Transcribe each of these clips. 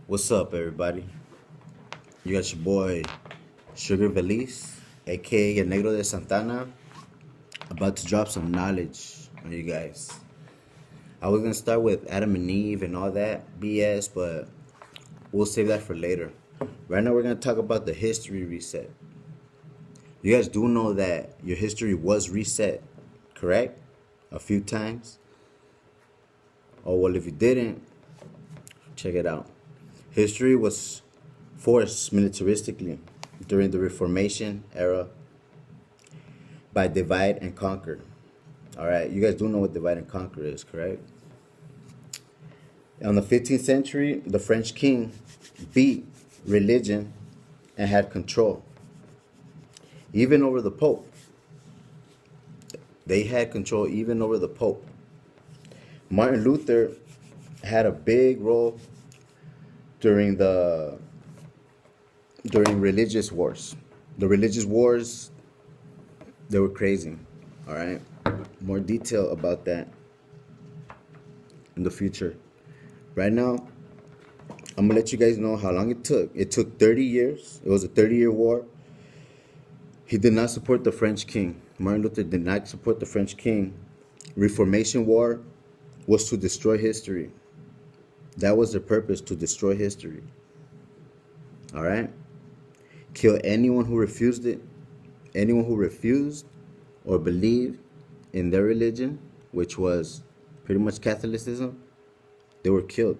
What's up, everybody? You got your boy Sugar Veliz, aka El Negro de Santana, about to drop some knowledge on you guys. I was gonna start with Adam and Eve and all that BS, but we'll save that for later. Right now, we're gonna talk about the history reset. You guys do know that your history was reset, correct? A few times. Oh, well, if you didn't, check it out. History was forced militaristically during the Reformation era by divide and conquer. All right, you guys do know what divide and conquer is, correct? On the 15th century, the French king beat religion and had control, even over the Pope. They had control even over the Pope. Martin Luther had a big role during religious wars. The religious wars, they were crazy. All right, more detail about that in the future. Right now, I'm gonna let you guys know how long it took. It took 30 years. It was a 30-year war. He did not support the French king. Martin Luther did not support the French king. Reformation War was to destroy history. That was their purpose, to destroy history. All right? Kill anyone who refused it. Anyone who refused or believed in their religion, which was pretty much Catholicism, they were killed.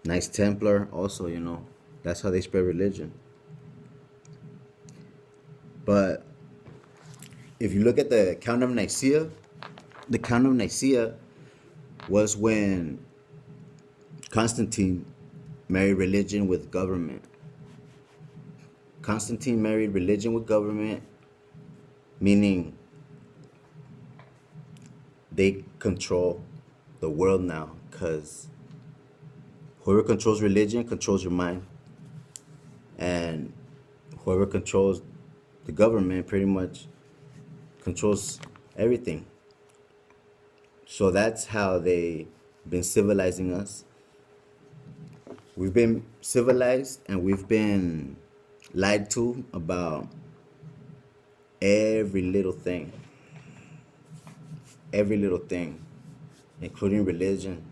Knights Templar also, that's how they spread religion. But if you look at the Council of Nicaea, the Council of Nicaea was when Constantine married religion with government. Constantine married religion with government, meaning they control the world now, because whoever controls religion controls your mind, and whoever controls the government pretty much controls everything. So that's how they've been civilizing us. We've been civilized and we've been lied to about every little thing. Every little thing, including religion.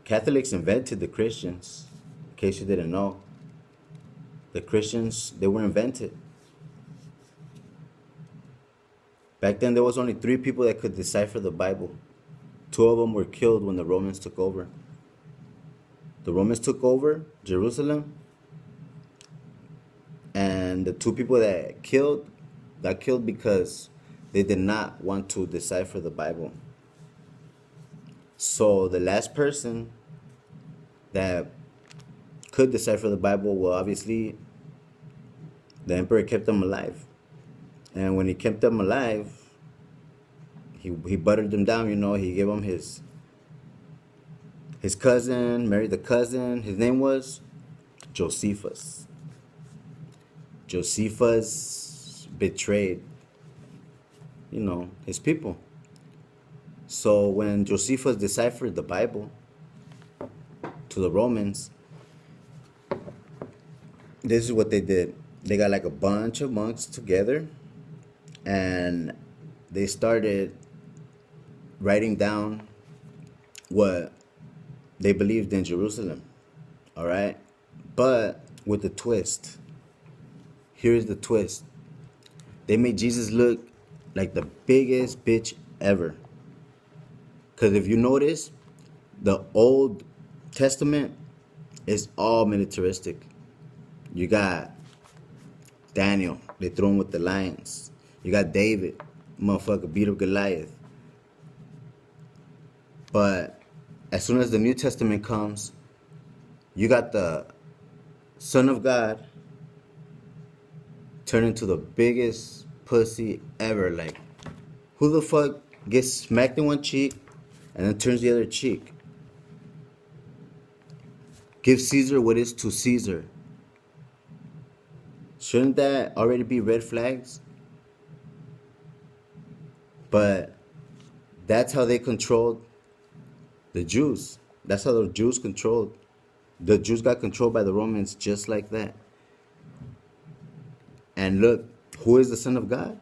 Catholics invented the Christians, in case you didn't know. The Christians, they were invented. Back then, there was only 3 people that could decipher the Bible. 2 of them were killed when the Romans took over. The Romans took over Jerusalem, and the 2 people that got killed because they did not want to decipher the Bible. So the last person that could decipher the Bible, well, obviously, the emperor kept them alive. And when he kept them alive, he buttered them down, he gave them his cousin, married the cousin. His name was Josephus. Josephus betrayed, his people. So when Josephus deciphered the Bible to the Romans, this is what they did. They got like a bunch of monks together, and they started writing down what they believed in Jerusalem. All right? But with a twist. Here's the twist. They made Jesus look like the biggest bitch ever. Because if you notice, the Old Testament is all militaristic. You got Daniel, they threw him with the lions. You got David, motherfucker, beat up Goliath. But as soon as the New Testament comes, you got the Son of God turn into the biggest pussy ever. Like, who the fuck gets smacked in one cheek and then turns the other cheek? Give Caesar what is to Caesar. Shouldn't that already be red flags? But that's how they controlled the Jews. That's how the Jews controlled. The Jews got controlled by the Romans just like that. And look, who is the Son of God?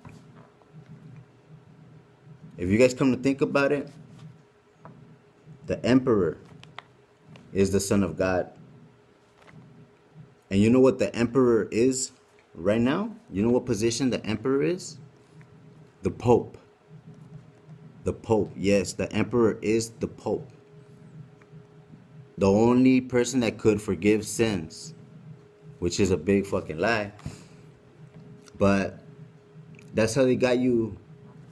If you guys come to think about it, the Emperor is the Son of God. And you know what the Emperor is right now? You know what position the Emperor is? The Pope. The Pope, yes, the Emperor is the Pope. The only person that could forgive sins, which is a big fucking lie. But that's how they got you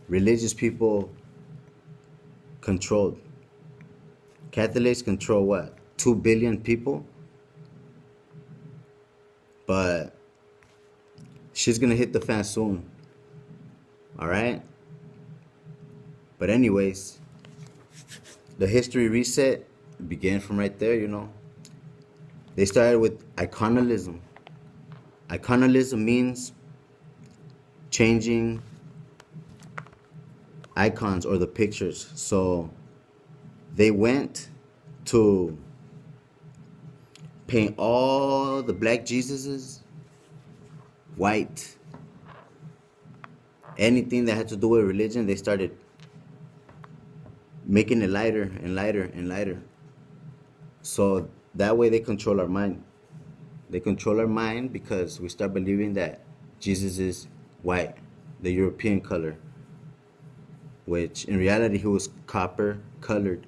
religious people controlled. Catholics control what? 2 billion people? But shit's gonna hit the fan soon. Alright? But anyways, the history reset began from right there, you know. They started with iconalism. Iconalism means changing icons or the pictures. So they went to paint all the black Jesuses white. Anything that had to do with religion, they started making it lighter and lighter and lighter. So that way they control our mind. They control our mind because we start believing that Jesus is white, the European color, which in reality he was copper colored.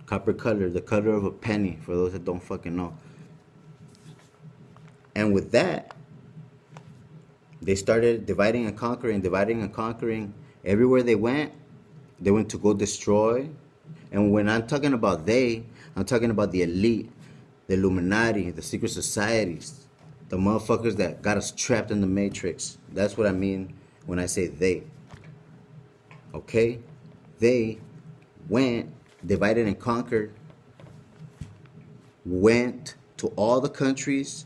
Copper color, the color of a penny, for those that don't fucking know. And with that, they started dividing and conquering. Everywhere they went to go destroy. And when I'm talking about I'm talking about the elite, the Illuminati, the secret societies, the motherfuckers that got us trapped in the Matrix. That's what I mean when I say they. Okay? They went, divided and conquered, went to all the countries,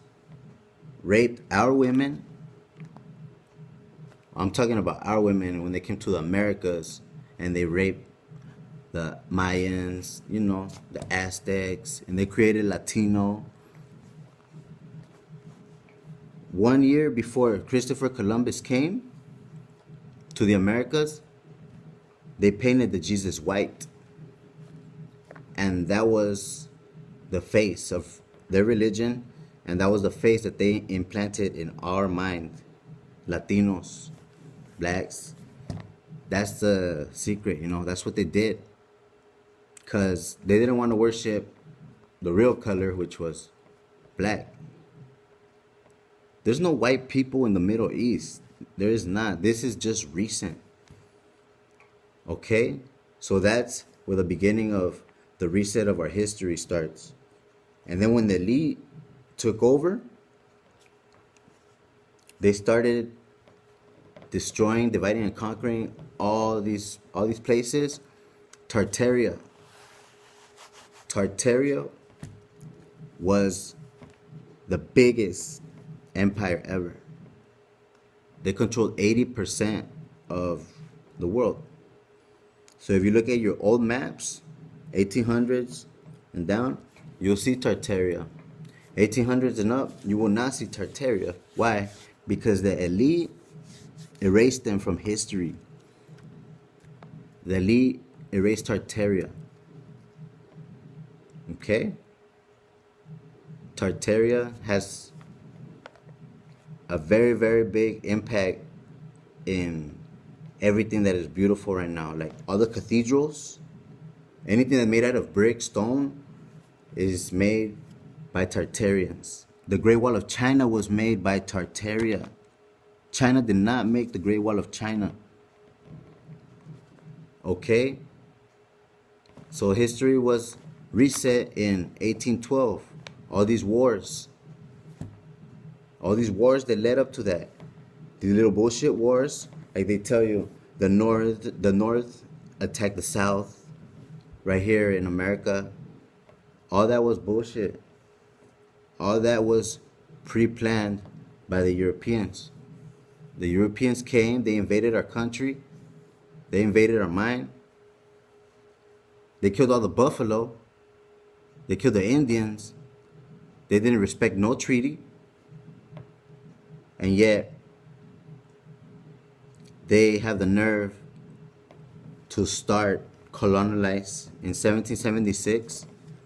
raped our women. I'm talking about our women when they came to the Americas and they raped the Mayans, you know, the Aztecs, and they created Latino. 1 year before Christopher Columbus came to the Americas, they painted the Jesus white. And that was the face of their religion, and that was the face that they implanted in our mind. Latinos, blacks. That's the secret, you know, that's what they did. Because they didn't want to worship the real color, which was black. There's no white people in the Middle East. There is not. This is just recent. Okay? So that's where the beginning of the reset of our history starts. And then when the elite took over, they started destroying, dividing, and conquering all these places. Tartaria was the biggest empire ever. They controlled 80% of the world. So if you look at your old maps, 1800s and down, you'll see Tartaria. 1800s and up, you will not see Tartaria. Why? Because the elite erased them from history. The elite erased Tartaria. Okay? Tartaria has a very, very big impact in everything that is beautiful right now. Like all the cathedrals, anything that's made out of brick, stone, is made by Tartarians. The Great Wall of China was made by Tartaria. China did not make the Great Wall of China. Okay? So history was reset in 1812. All these wars that led up to that. These little bullshit wars, like they tell you, the North attacked the South right here in America. All that was bullshit. All that was pre-planned by the Europeans. The Europeans came, they invaded our country, they invaded our mind, They killed all the buffalo. They killed the Indians. They didn't respect no treaty. And yet, they have the nerve to start colonize. In 1776,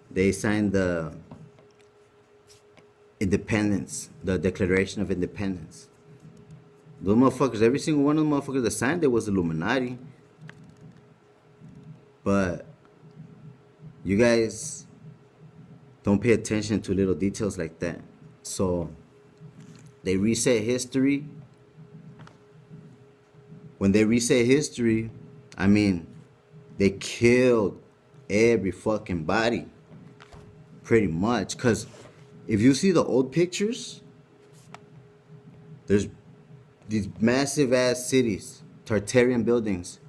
they signed the independence, the Declaration of Independence. Those motherfuckers, every single one of the motherfuckers that signed it was Illuminati. But you guys don't pay attention to little details like that. So they reset history. When they reset history, I mean, they killed every fucking body. Pretty much. Because if you see the old pictures, there's these massive ass cities, Tartarian buildings.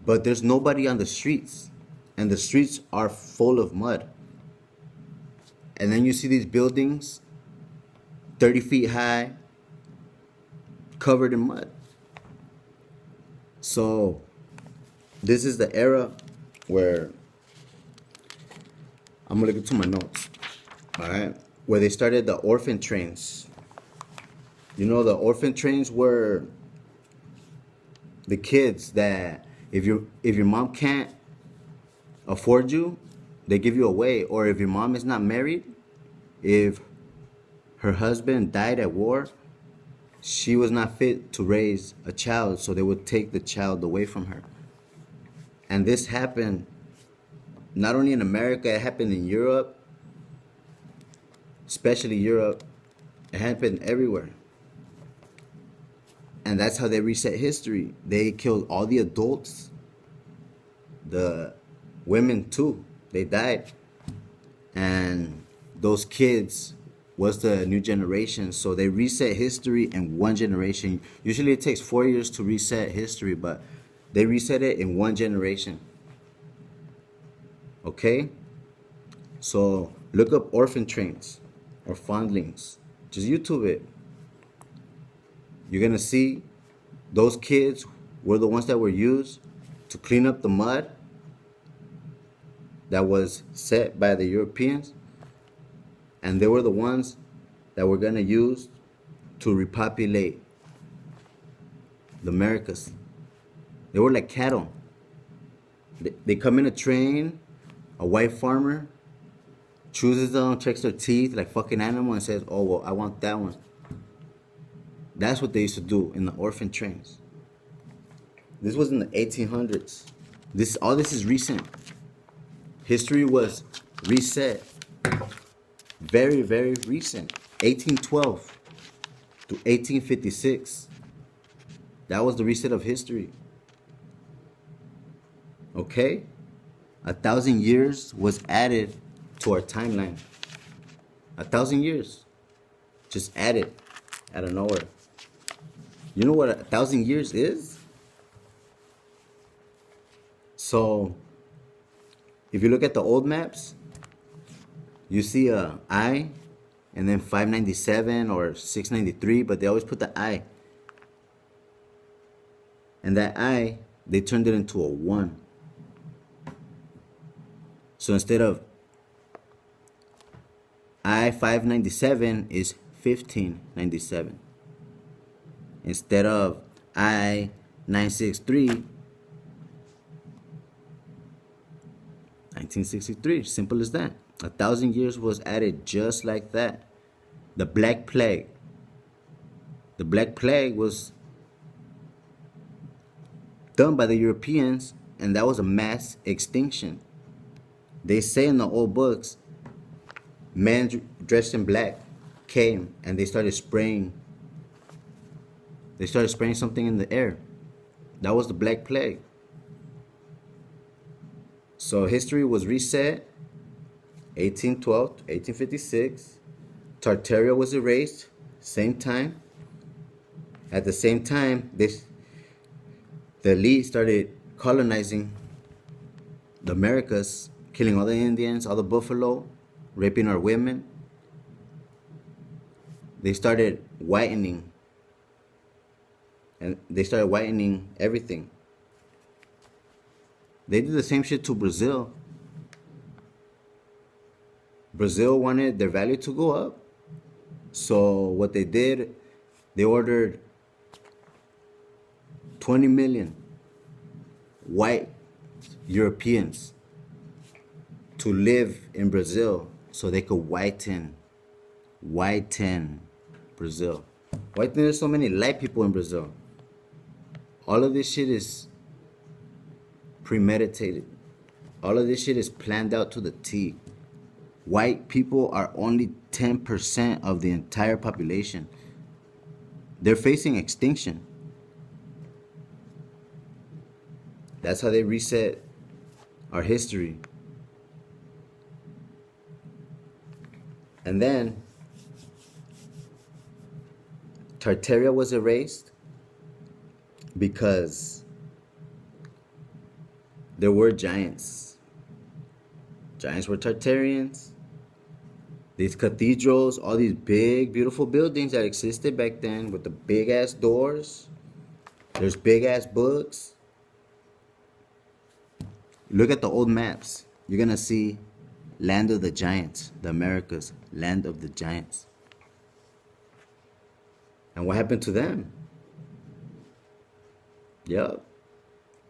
But there's nobody on the streets. And the streets are full of mud. And then you see these buildings 30 feet high, covered in mud. So this is the era where I'm gonna look into my notes. Alright. Where they started the orphan trains. You know, the orphan trains were the kids that if your mom can't afford you, they give you away. Or if your mom is not married, if her husband died at war, she was not fit to raise a child, so they would take the child away from her. And this happened not only in America, it happened in Europe, especially Europe. It happened everywhere. And that's how they reset history. They killed all the adults, the women too. They died. And those kids was the new generation. So they reset history in one generation. Usually it takes 4 years to reset history, but they reset it in one generation. Okay? So look up orphan trains or fondlings. Just YouTube it. You're going to see those kids were the ones that were used to clean up the mud that was set by the Europeans. And they were the ones that were going to use to repopulate the Americas. They were like cattle. They come in a train, a white farmer chooses them, checks their teeth like fucking animal and says, oh, well, I want that one. That's what they used to do in the orphan trains. This was in the 1800s. All this is recent. History was reset. Very, very recent. 1812 to 1856. That was the reset of history. Okay? 1,000 years was added to our timeline. 1,000 years. Just added out of nowhere. You know what 1,000 years is? So, if you look at the old maps, you see a I and then 597 or 693, but they always put the I. And that I, they turned it into a 1. So instead of I-597 is 1597. Instead of I-963, 1963. Simple as that. 1,000 years was added just like that. The Black Plague. The Black Plague was done by the Europeans, and that was a mass extinction. They say in the old books, men dressed in black came and they started spraying. They started spraying something in the air. That was the Black Plague. So history was reset, 1812 to 1856. Tartaria was erased, same time. At the same time, the elite started colonizing the Americas, killing all the Indians, all the buffalo, raping our women. They started whitening. And they started whitening everything. They did the same shit to Brazil. Brazil wanted their value to go up. So what they did, they ordered 20 million white Europeans to live in Brazil so they could whiten Brazil. Why think there's so many light people in Brazil? All of this shit is premeditated. All of this shit is planned out to the T. White people are only 10% of the entire population. They're facing extinction. That's how they reset our history. And then Tartaria was erased because there were giants. Giants were Tartarians. These cathedrals, all these big, beautiful buildings that existed back then with the big ass doors. There's big ass books. Look at the old maps. You're gonna see Land of the Giants, the Americas, Land of the Giants. And what happened to them? Yup.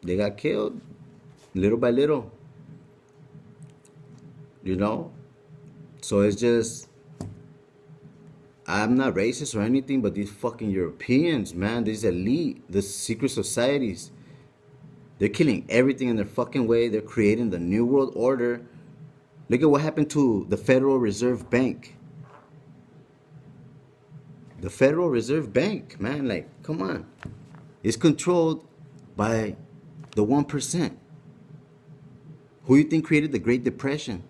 They got killed little by little. You know? So it's just, I'm not racist or anything, but these fucking Europeans, man, these elite, the secret societies, they're killing everything in their fucking way. They're creating the New World Order. Look at what happened to the Federal Reserve Bank. The Federal Reserve Bank, man, like, come on. It's controlled by the 1%. Who you think created the Great Depression?